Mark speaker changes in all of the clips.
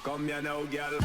Speaker 1: Come here now, girl.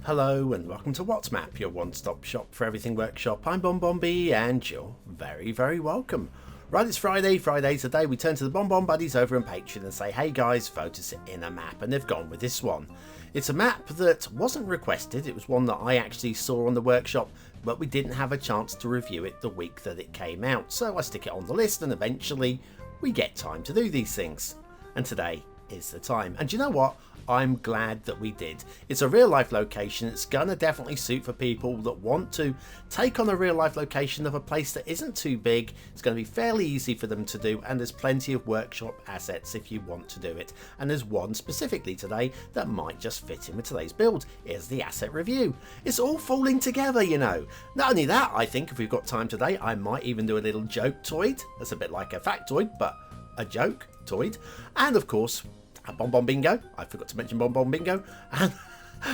Speaker 2: Hello and welcome to What's Map, your one-stop shop for everything workshop. I'm BonBonB and you're very welcome. Right, it's Friday. Friday's the day we turn to the BonBon buddies over on Patreon and say, hey guys, vote us in a map, and they've gone with this one. It's a map that wasn't requested, it was one that I actually saw on the workshop, but we didn't have a chance to review it the week that it came out, so I stick it on the list and eventually we get time to do these things. And today is the time. And you know what? I'm glad that we did. It's a real life location. It's gonna definitely suit for people that want to take on a real life location of a place that isn't too big. It's going to be fairly easy for them to do, and there's plenty of workshop assets if you want to do it. And there's one specifically today that might just fit in with today's build. Here's the asset review. It's all falling together, you know. Not only that, I think if we've got time today, I might even do a little joke toid. That's a bit like a factoid, but a joke toid. And of course, a BonBonBingo. I forgot to mention BonBonBingo.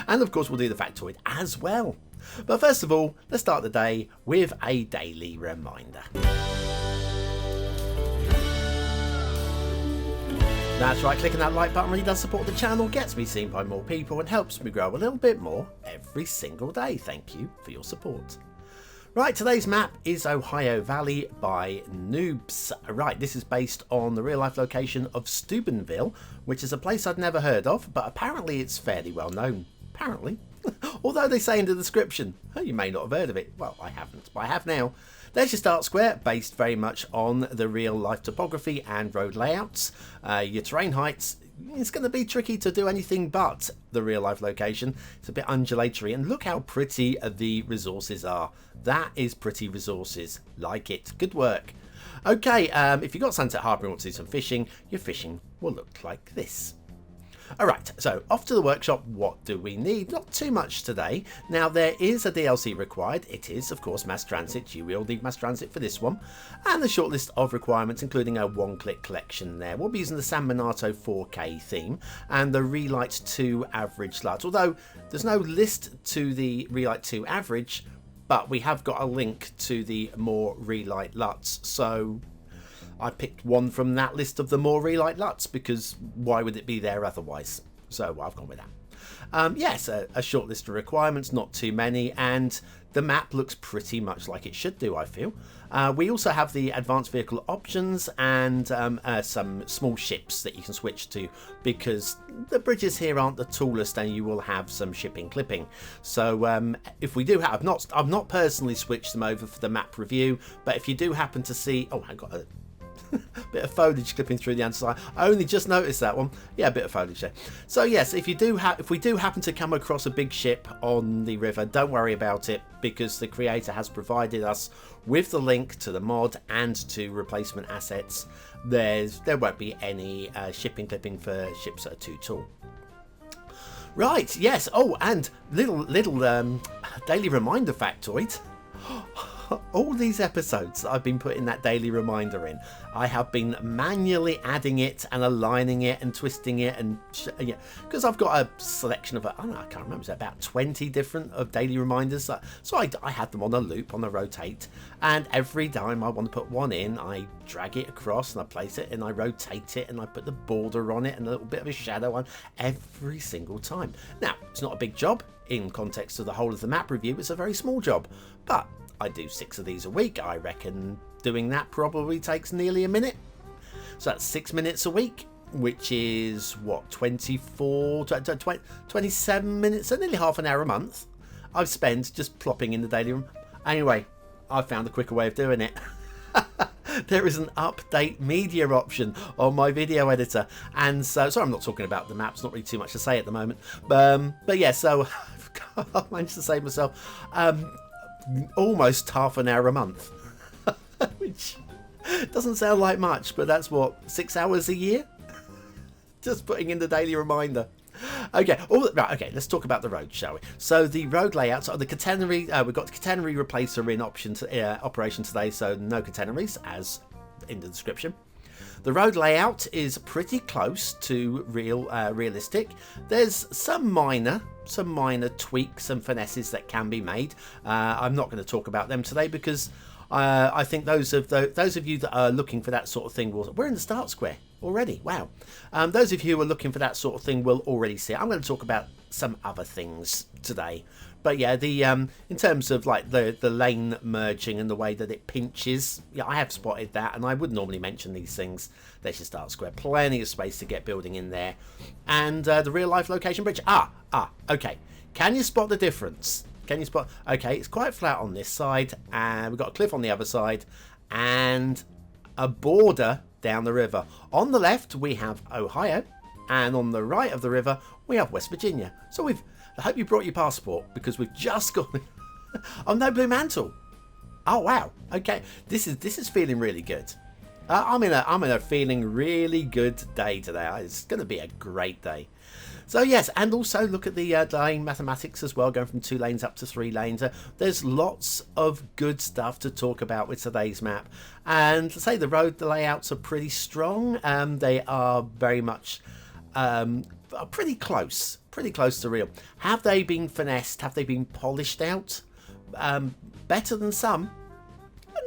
Speaker 2: And of course we'll do the factoid as well. But first of all, let's start the day with a daily reminder. That's right, clicking that like button really does support the channel, gets me seen by more people and helps me grow a little bit more every single day. Thank you for your support. Right, today's map is Ohio Valley by noobz. Right, this is based on the real life location of Steubenville, which is a place I'd never heard of, but apparently it's fairly well known. Apparently. Although they say in the description, oh, you may not have heard of it. Well, I haven't, but I have now. There's your start square, based very much on the real life topography and road layouts. Your terrain heights, it's going to be tricky to do anything but the real life location. It's a bit undulatory, and look how pretty the resources are. That is pretty resources. Like it. Good work. Okay, if you've got Sunset Harbour and want to do some fishing, your fishing will look like this. Alright, so off to the workshop. What do we need? Not too much today. Now, there is a DLC required. It is, of course, mass transit. You will need mass transit for this one. And the short list of requirements, including a one-click collection there. We'll be using the San Miniato 4K theme and the Relight 2 average LUT. Although, there's no list to the Relight 2 average, but we have got a link to the more Relight LUTs. So I picked one from that list of the more Relight LUTs because why would it be there otherwise? So I've gone with that. Yes, a short list of requirements, not too many, and the map looks pretty much like it should do, I feel. We also have the advanced vehicle options and some small ships that you can switch to because the bridges here aren't the tallest and you will have some shipping clipping. So if we do have, I've not personally switched them over for the map review, but if you do happen to see, oh, I got a bit of foliage clipping through the underside. I only just noticed that one. Yeah, a bit of foliage there. So yes, if we do happen to come across a big ship on the river, don't worry about it because the creator has provided us with the link to the mod and to replacement assets. There won't be any shipping clipping for ships that are too tall. Right, yes. Oh, and little daily reminder factoid. All these episodes that I've been putting that daily reminder in, I have been manually adding it and aligning it and twisting it, and yeah, because I've got a selection of, I don't know, I can't remember, it's about 20 different of daily reminders. So I have them on a loop, on a rotate, and every time I want to put one in, I drag it across and I place it and I rotate it and I put the border on it and a little bit of a shadow on every single time. Now, it's not a big job in context of the whole of the map review, it's a very small job, but I do 6 of these a week. I reckon doing that probably takes nearly a minute. So that's 6 minutes a week, which is what, 27 minutes, so nearly half an hour a month I've spent just plopping in the daily room. Anyway, I found a quicker way of doing it. There is an update media option on my video editor, and so sorry I'm not talking about the maps, not really too much to say at the moment, but yeah, so I've managed to save myself almost half an hour a month, which doesn't sound like much, but that's what, 6 hours a year just putting in the daily reminder. Okay, right, okay, let's talk about the road, shall we? So the road layouts are the catenary. We've got the catenary replacer in operation today, so no catenaries as in the description. The road layout is pretty close to realistic. There's some minor tweaks and finesses that can be made. I'm not going to talk about them today because I think those of you that are looking for that sort of thing we're in the start square already. Wow. Those of you who are looking for that sort of thing will already see it. I'm going to talk about some other things today. But yeah, the in terms of like the lane merging and the way that it pinches, yeah, I have spotted that, and I would normally mention these things. There's your start square, plenty of space to get building in there, and the real life location bridge. Okay. Can you spot the difference? Can you spot? Okay, it's quite flat on this side, and we've got a cliff on the other side, and a border down the river. On the left we have Ohio, and on the right of the river we have West Virginia. So I hope you brought your passport because we've just got. Oh no, Blue Mantle. Oh wow. Okay, this is feeling really good. I'm in a feeling really good day today. It's going to be a great day. So yes, and also look at the lane mathematics as well, going from 2 lanes up to 3 lanes. There's lots of good stuff to talk about with today's map. And to say the layouts are pretty strong. They are very much pretty close to real. Have they been finessed? Have they been polished out? Better than some.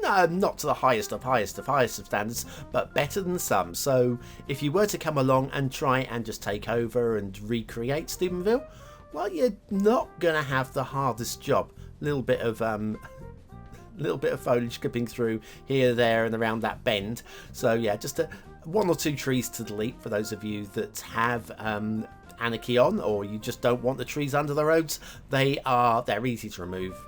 Speaker 2: No, not to the highest of standards, but better than some. So if you were to come along and try and just take over and recreate Steubenville, well, you're not going to have the hardest job. A little bit of foliage clipping through here, there, and around that bend. So yeah, just 1 or 2 trees to delete for those of you that have Anarchy on, or you just don't want the trees under the roads. They're easy to remove.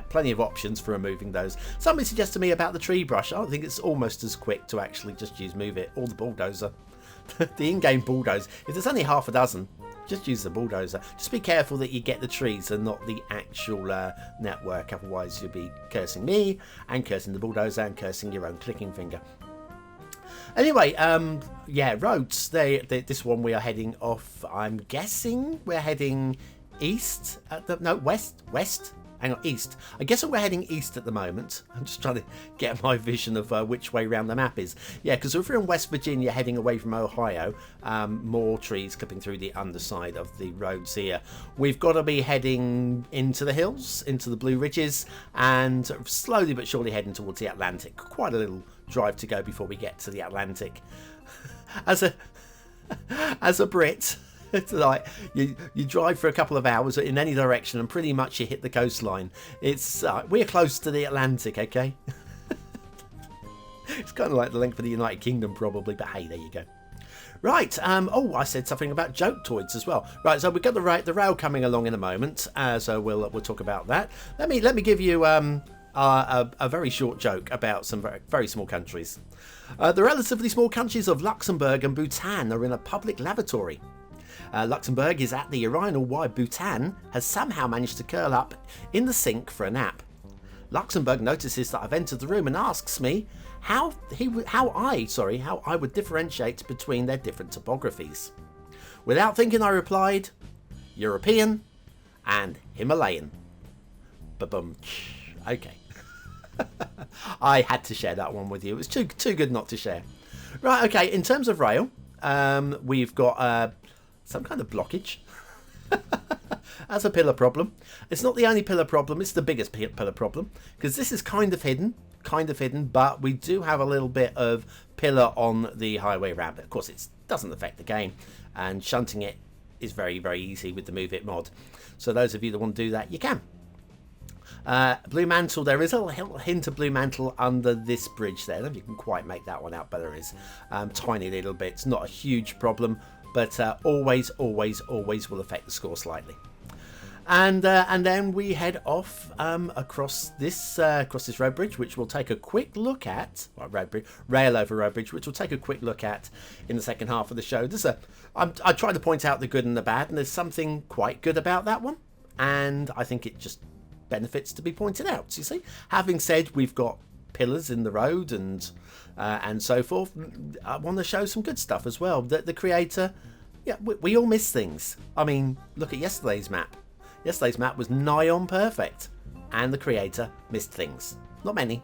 Speaker 2: Plenty of options for removing those. Somebody suggested to me about the tree brush. I think it's almost as quick to actually just use Move It or the bulldozer. The in-game bulldozer. If there's only half a dozen, just use the bulldozer. Just be careful that you get the trees and not the actual network. Otherwise you'll be cursing me and cursing the bulldozer and cursing your own clicking finger. Anyway, yeah, roads. This one we are heading off. I'm guessing we're heading east. West. Hang on, east. I guess we're heading east at the moment. I'm just trying to get my vision of which way round the map is. Yeah, because if we're in West Virginia heading away from Ohio, more trees clipping through the underside of the roads here. We've got to be heading into the hills, into the Blue Ridges, and slowly but surely heading towards the Atlantic. Quite a little drive to go before we get to the Atlantic. As a Brit, it's like you drive for a couple of hours in any direction and pretty much you hit the coastline. It's we're close to the Atlantic, okay? It's kind of like the length of the United Kingdom probably, but hey, there you go. Right, oh, I said something about joketoids as well. Right, so we've got the rail coming along in a moment, so we'll talk about that. Let me give you a very short joke about some very small countries. The relatively small countries of Luxembourg and Bhutan are in a public lavatory. Luxembourg is at the urinal while Bhutan has somehow managed to curl up in the sink for a nap. Luxembourg notices that I've entered the room and asks me how I would differentiate between their different topographies. Without thinking, I replied, European and Himalayan. Ba-bum. Okay. I had to share that one with you. It was too good not to share. Right, okay, in terms of rail, we've got some kind of blockage. That's a pillar problem. It's not the only pillar problem, it's the biggest pillar problem, because this is kind of hidden, but we do have a little bit of pillar on the highway ramp. Of course, it doesn't affect the game, and shunting it is very, very easy with the Move It mod. So those of you that want to do that, you can. Blue Mantle, there is a little hint of Blue Mantle under this bridge there. I don't know if you can quite make that one out, but there is. Tiny little bit. It's not a huge problem, but always will affect the score slightly. And then we head off across this road bridge, which we'll take a quick look at. Rail over road bridge, which we'll take a quick look at in the second half of the show. I try to point out the good and the bad, and there's something quite good about that one, and I think it just benefits to be pointed out. You see, having said we've got pillars in the road and so forth, I want to show some good stuff as well. That the creator, yeah, we all miss things. I mean, look at yesterday's map. Yesterday's map was nigh on perfect, and the creator missed things. Not many.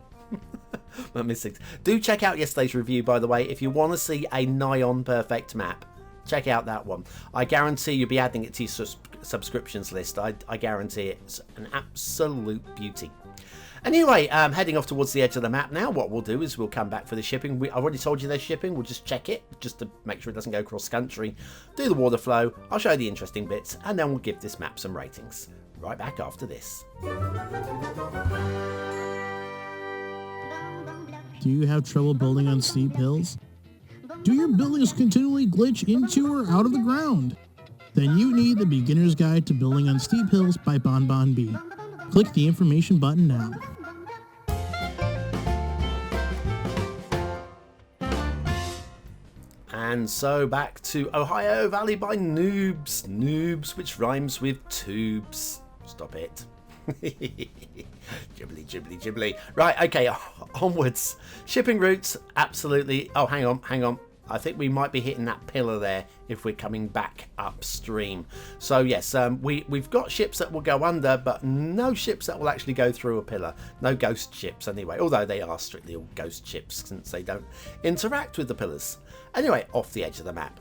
Speaker 2: Do check out yesterday's review, by the way, if you want to see a nigh-on perfect map. Check out that one. I guarantee you'll be adding it to your subscriptions list. I guarantee it's an absolute beauty. Anyway, heading off towards the edge of the map now. What we'll do is we'll come back for the shipping. I've already told you there's shipping. We'll just check it, just to make sure it doesn't go cross country. Do the water flow. I'll show you the interesting bits, and then we'll give this map some ratings. Right back after this.
Speaker 1: Do you have trouble building on steep hills? Do your buildings continually glitch into or out of the ground? Then you need the Beginner's Guide to Building on Steep Hills by BonBonB. Click the information button now.
Speaker 2: And so back to Ohio Valley by noobz. Noobz, which rhymes with tubes. Stop it. Jibbly, jibbly, jibbly. Right, okay, onwards. Shipping routes, absolutely. Oh, hang on. I think we might be hitting that pillar there if we're coming back upstream. So yes, we've got ships that will go under, but no ships that will actually go through a pillar. No ghost ships anyway, although they are strictly all ghost ships since they don't interact with the pillars. Anyway, off the edge of the map.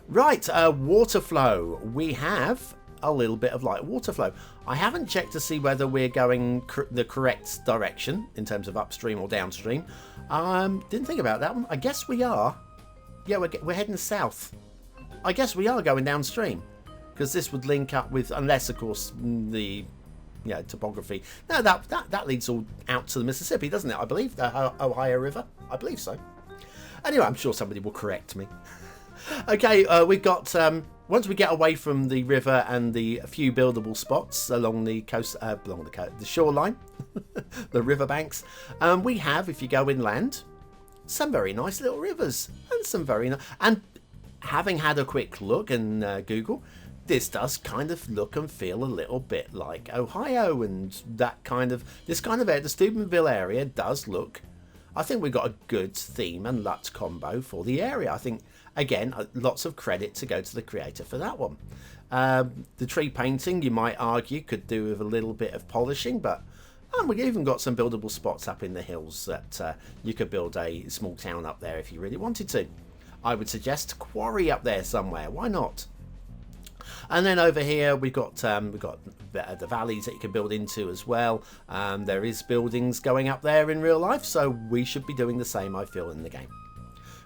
Speaker 2: Right, water flow. We have a little bit of light water flow. I haven't checked to see whether we're going the correct direction in terms of upstream or downstream. Didn't think about that one. I guess we are. Yeah, we're heading south. I guess we are going downstream because this would link up with, unless of course the topography. No, that leads all out to the Mississippi, doesn't it? I believe the Ohio River. I believe so. Anyway, I'm sure somebody will correct me. Okay, we've got once we get away from the river and the few buildable spots along the coast, the shoreline, the riverbanks, we have, if you go inland, some very nice little rivers and some very nice. And having had a quick look and Google, this does kind of look and feel a little bit like Ohio and that kind of this kind of area. The Steubenville area does look. I think we've got a good theme and LUT combo for the area. I think, again, lots of credit to go to the creator for that one. The tree painting, you might argue, could do with a little bit of polishing, but we've even got some buildable spots up in the hills that you could build a small town up there if you really wanted to. I would suggest quarry up there somewhere. Why not? And then over here we've got the valleys that you can build into as well. There is buildings going up there in real life, so we should be doing the same, I feel, in the game.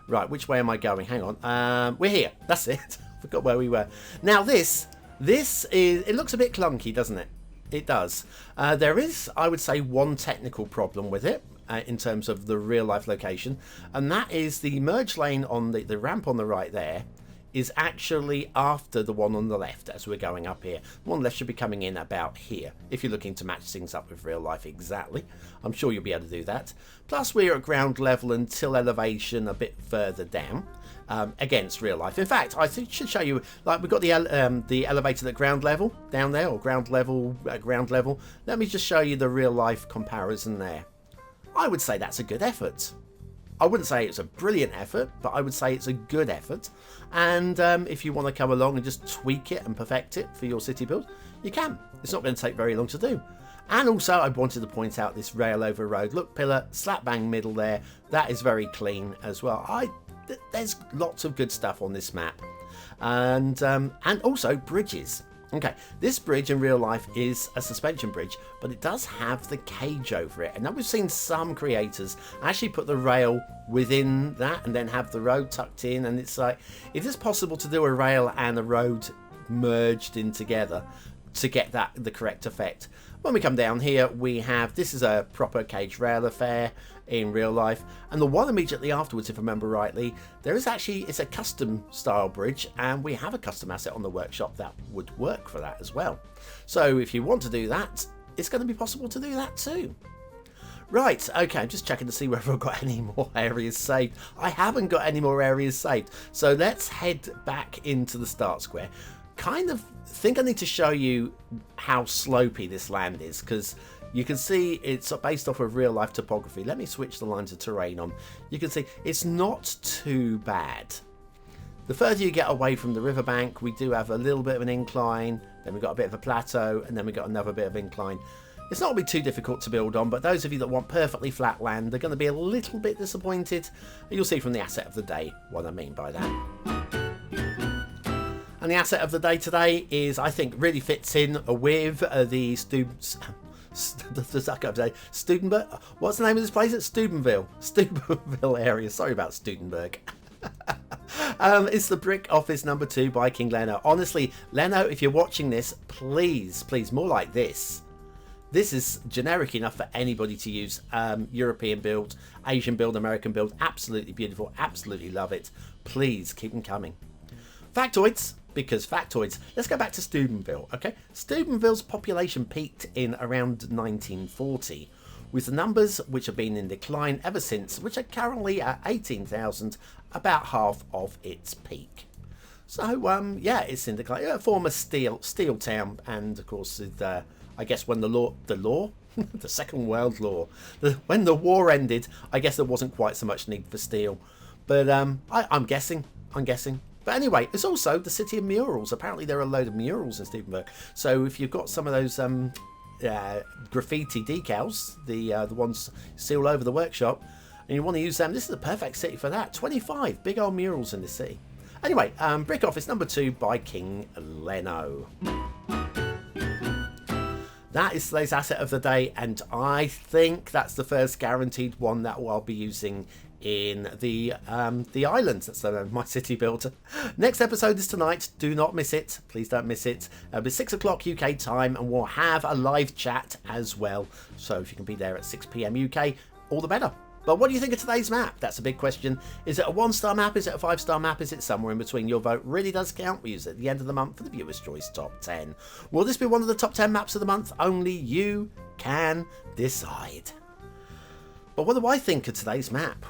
Speaker 2: Right, which way am I going? Hang on. We're here. That's it. Forgot where we were. Now this is, it looks a bit clunky, doesn't it? It does. There is, I would say, one technical problem with it in terms of the real life location, and that is the merge lane on the ramp on the right there is actually after the one on the left as we're going up here. The one on the left should be coming in about here if you're looking to match things up with real life exactly. I'm sure you'll be able to do that. Plus we're at ground level until elevation a bit further down against real life. In fact, I think I should show you, like, we've got the elevator at ground level down there, or ground level at ground level. Let me just show you the real life comparison there. I would say that's a good effort. I wouldn't say it's a brilliant effort, but I would say it's a good effort. And if you want to come along and just tweak it and perfect it for your city build, you can. It's not going to take very long to do. And also, I wanted to point out this rail over road. Look, pillar, slap bang middle there. That is very clean as well. There's lots of good stuff on this map. And also bridges. Okay, this bridge in real life is a suspension bridge, but it does have the cage over it. And now we've seen some creators actually put the rail within that and then have the road tucked in. And it's like, it is possible to do a rail and a road merged in together to get the correct effect. When we come down here, we have, this is a proper cage rail affair in real life, and the one immediately afterwards, if I remember rightly, there is actually, it's a custom style bridge, and we have a custom asset on the workshop that would work for that as well. So if you want to do that, it's going to be possible to do that too. Right, okay, I'm just checking to see whether I've got any more areas saved. I haven't got any more areas saved, so let's head back into the start square. Kind of think I need to show you how slopey this land is, because you can see it's based off of real life topography. Let me switch the lines of terrain on. You can see it's not too bad. The further you get away from the riverbank, we do have a little bit of an incline, then we've got a bit of a plateau, and then we've got another bit of incline. It's not going to be too difficult to build on, but those of you that want perfectly flat land are going to be a little bit disappointed. You'll see from the asset of the day what I mean by that. And the asset of the day today is, I think, really fits in with the students. The Zack Otto Studenberg. What's the name of this place? It's Steubenville area. Sorry about Studenberg. It's the brick office number 2 by KingLeno. Honestly, Leno, if you're watching this, please, more like this. This is generic enough for anybody to use. European build, Asian build, American build. Absolutely beautiful. Absolutely love it. Please keep them coming. Factoids. Because factoids. Let's go back to Steubenville, okay? Steubenville's population peaked in around 1940, with the numbers which have been in decline ever since, which are currently at 18,000, about half of its peak. So, yeah, it's in decline. A former steel town, and of course, I guess when the Second World War, when the war ended, I guess there wasn't quite so much need for steel. But I'm guessing. But anyway, it's also the city of murals. Apparently there are a load of murals in Steubenville. So if you've got some of those graffiti decals, the ones you see all over the workshop, and you want to use them, this is the perfect city for that. 25 big old murals in this city. Anyway, brick office number 2 by KingLeno. That is today's asset of the day, and I think that's the first guaranteed one that I'll be using in the islands. That's my city builder. Next episode is tonight. Do not miss it. Please don't miss it. It'll be 6 o'clock UK time, and we'll have a live chat as well. So if you can be there at 6 PM UK, all the better. But what do you think of today's map? That's a big question. Is it a 1-star map? Is it a 5-star map? Is it somewhere in between? Your vote really does count. We use it at the end of the month for the Viewer's Choice Top 10. Will this be one of the top 10 maps of the month? Only you can decide. But what do I think of today's map?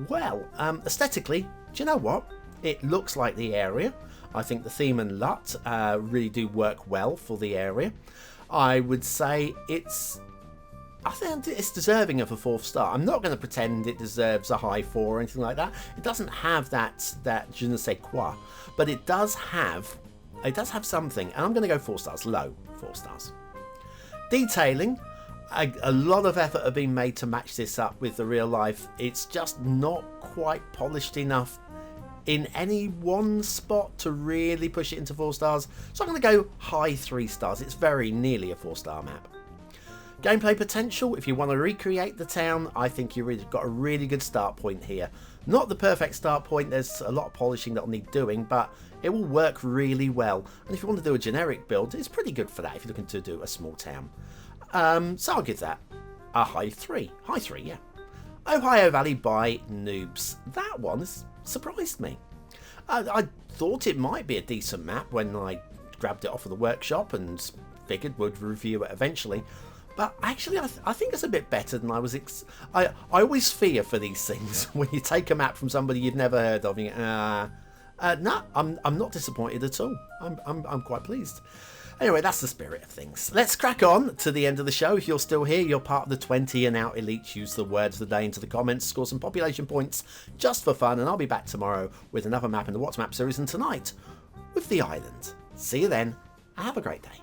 Speaker 2: Well, aesthetically, do you know what? It looks like the area. I think the theme and LUT really do work well for the area. I would say I think it's deserving of a 4th star. I'm not going to pretend it deserves a high 4 or anything like that. It doesn't have that je ne sais quoi, but it does have something, and I'm going to go 4 stars, low 4 stars. Detailing, a lot of effort have been made to match this up with the real life. It's just not quite polished enough in any one spot to really push it into 4 stars. So I'm going to go high 3 stars. It's very nearly a 4-star map. Gameplay potential, if you want to recreate the town, I think you've got a really good start point here. Not the perfect start point, there's a lot of polishing that will need doing, but it will work really well. And if you want to do a generic build, it's pretty good for that if you're looking to do a small town. So I'll give that a high 3. High 3, yeah. Ohio Valley by noobz. That one has surprised me. I thought it might be a decent map when I grabbed it off of the workshop and figured would review it eventually. But actually, I think it's a bit better than I was. I always fear for these things when you take a map from somebody you've never heard of. And you go, no, I'm not disappointed at all. I'm quite pleased. Anyway, that's the spirit of things. Let's crack on to the end of the show. If you're still here, you're part of the 20 and out elites. Use the words of the day into the comments. Score some population points just for fun. And I'll be back tomorrow with another map in the What's Map series. And tonight with the island. See you then. Have a great day.